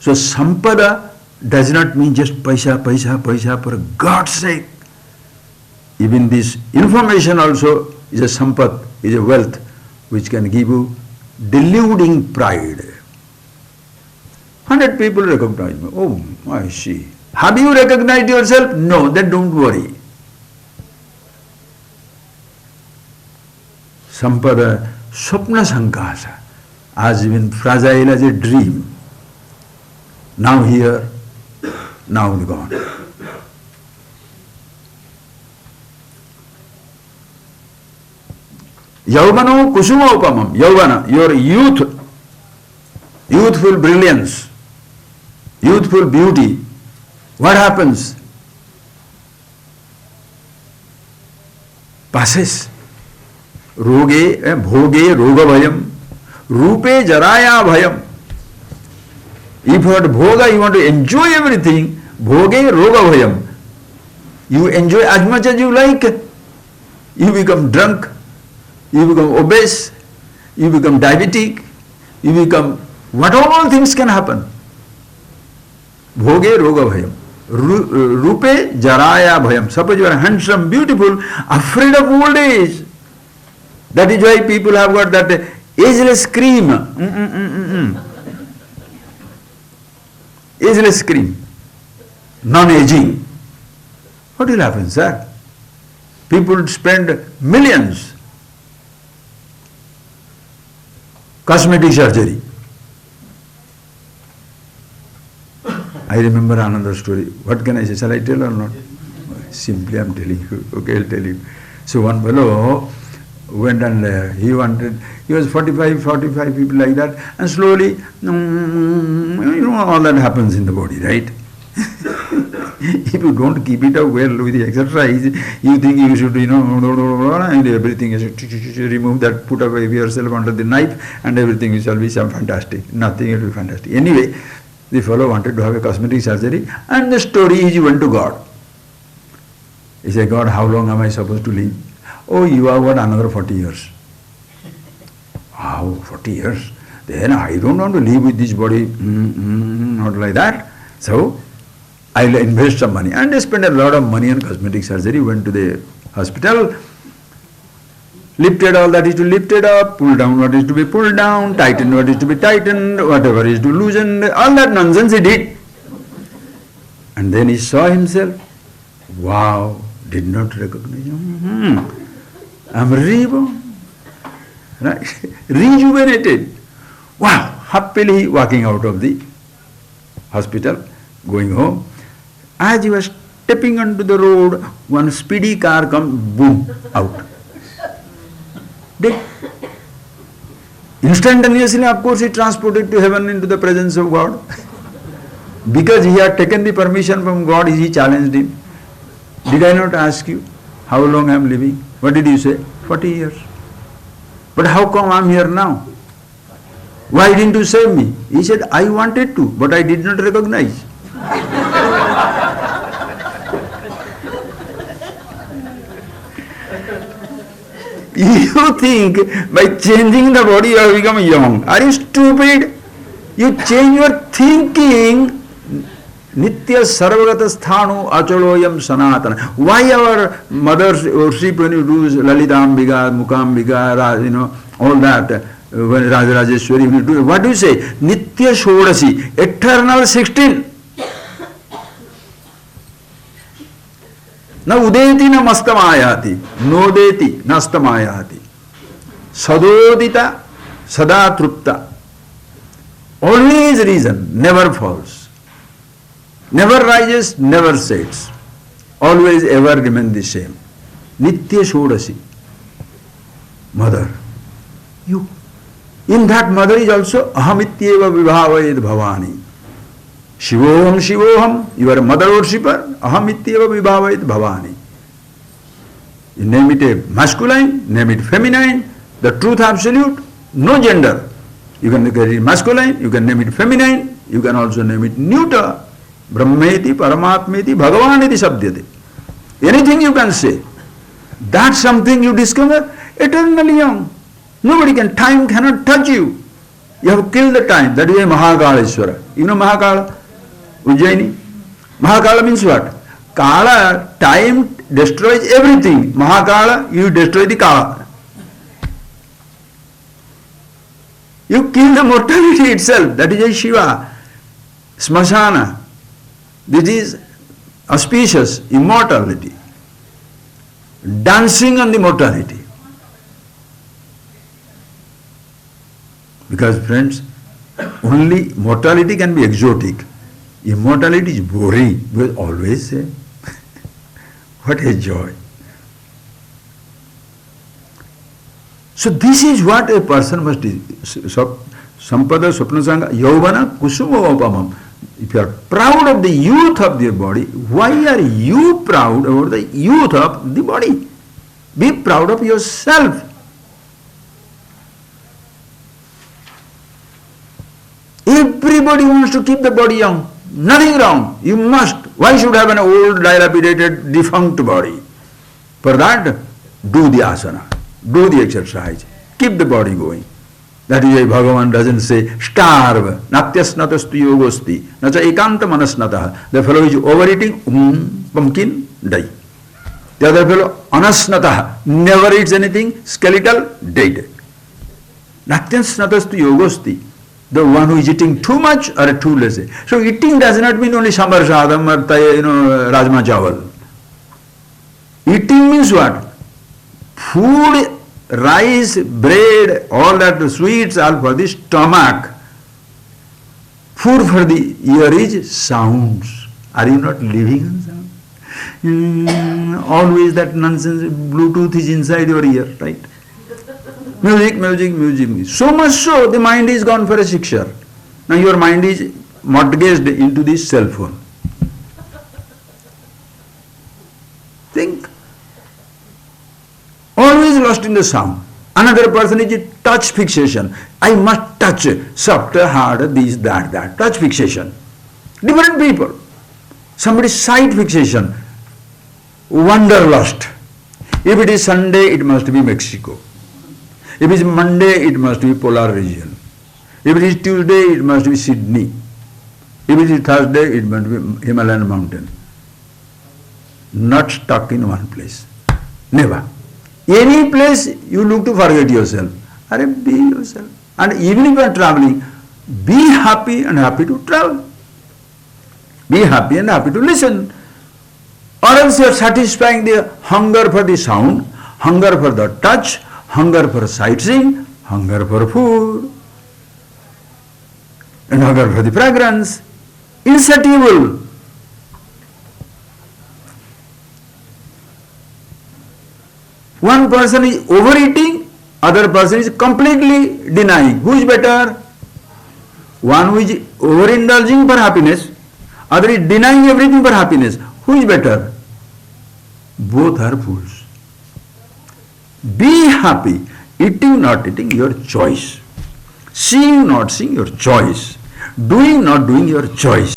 So sampada does not mean just paisa, paisa, paisa, for God's sake. Even this information also is a sampat, is a wealth which can give you deluding pride. 100 people recognize me. Oh, I see. Have you recognized yourself? No, then don't worry. Sampada, swapna sankasa, has been fragile as a dream. Now here, now gone. Yauvano kusuma upamam. Yauvana, your youth, youthful brilliance, youthful beauty. What happens? Passes. Roge, bhoge, roga bhayam. Rupe jaraya bhayam. If you want bhoga, you want to enjoy everything. Bhoge, roga bhayam. You enjoy as much as you like. You become drunk. You become obese. You become diabetic. You become, what all things can happen. Bhoge, roga bhayam. Rupe jaraya bhayam. Suppose you are handsome, beautiful, afraid of old age. That is why people have got that ageless cream. Ageless cream. Non-aging. What will happen, sir? People spend millions. Cosmetic surgery. I remember another story. What can I say? Shall I tell or not? Simply I am telling you. Okay, I'll tell you. So one fellow went and he was 45 people like that, and slowly, all that happens in the body, right? If you don't keep it up well with the exercise, you think you should, and everything is remove that, put away yourself under the knife, and everything shall be some fantastic. Nothing will be fantastic. Anyway, the fellow wanted to have a cosmetic surgery, and the story is he went to God. He said, God, how long am I supposed to live? Oh, you have got another 40 years. Wow, 40 years? Then I don't want to live with this body, not like that. So, I'll invest some money. And they spent a lot of money on cosmetic surgery, went to the hospital, lifted all that is to lifted up, pulled down what is to be pulled down, tightened what is to be tightened, whatever is to loosen, all that nonsense he did. And then he saw himself, wow, did not recognize him. I'm reborn, right? Rejuvenated. Wow, happily walking out of the hospital, going home. As he was stepping onto the road, one speedy car comes, boom, out. Dead. Instantaneously, of course, he transported to heaven into the presence of God. Because he had taken the permission from God, he challenged him. Did I not ask you how long I am living? What did you say? 40 years. But how come I am here now? Why didn't you save me? He said, I wanted to, but I did not recognize. You think by changing the body you have become young. Are you stupid? You change your thinking. Nitya sarvagata sthanu achaloyam sanatana. Why our mothers worship when you do Lalitambiga, Mukambiga, all that, when Rajarajeshwari, when you do, what do you say? Nitya Shodasi, eternal 16. Na udeti na mastamayati, nodeti nastamayati. Sadodita, sada trupta. Always reason, never falls. Never rises, never sets. Always ever remain the same. Nitya Shodasi. Mother. You. In that mother is also Ahamityeva Vibhavayed Bhavani. Shivoham Shivoham. You are a mother worshipper. Ahamityeva Vibhavayed Bhavani. You name it a masculine, name it feminine. The truth absolute, no gender. You can name it masculine, you can name it feminine, you can also name it neuter. Brahmeti, Paramatmeti, Bhagavaniti Sabdyate. Anything you can say. That's something you discover eternally young. Nobody can, time cannot touch you. You have killed the time. That is a Mahakaleshwara. You know Mahakala? Ujjaini? Mahakala means what? Kala, time destroys everything. Mahakala, you destroy the Kala. You kill the mortality itself. That is a Shiva. Smasana. This is auspicious immortality. Dancing on the mortality. Because friends, only mortality can be exotic. Immortality is boring. Because always say, what a joy. So this is what a person must do. Sampada Swapna Sangha Yauvana Kusumavapamam. If you are proud of the youth of your body, why are you proud about the youth of the body? Be proud of yourself. Everybody wants to keep the body young. Nothing wrong. You must. Why should have an old, dilapidated, defunct body? For that, do the asana. Do the exercise. Keep the body going. That is why Bhagavan doesn't say, starve. Natyasnatastu yogosti. Nacha ekanta manasnataha. The fellow is overeating, pumpkin, die. The other fellow, anasnataha. Never eats anything, skeletal, dead. Natyasnatastu yogosti. The one who is eating too much or too less. So eating does not mean only sambar sadam or rajma chawal. Eating means what? Food, rice, bread, all that sweets are for the stomach. Food for the ear is sounds. Are you not living on sound? Always that nonsense, Bluetooth is inside your ear, right? Music, music, music, music. So much so, the mind is gone for a shiksha. Now your mind is mortgaged into this cell phone. Think. Always lost in the sound. Another person is a touch fixation. I must touch, softer, harder, this, that. Touch fixation. Different people. Somebody sight fixation. Wanderlust. If it is Sunday, it must be Mexico. If it is Monday, it must be Polar region. If it is Tuesday, it must be Sydney. If it is Thursday, it must be Himalayan mountain. Not stuck in one place. Never. Any place you look to forget yourself. Be yourself. And even if you are traveling, be happy and happy to travel. Be happy and happy to listen. Or else you are satisfying the hunger for the sound, hunger for the touch, hunger for sightseeing, hunger for food, and hunger for the fragrance. Insatiable. One person is overeating, other person is completely denying. Who is better? One who is overindulging for happiness, other is denying everything for happiness. Who is better? Both are fools. Be happy. Eating, not eating, your choice. Seeing, not seeing, your choice. Doing, not doing, your choice.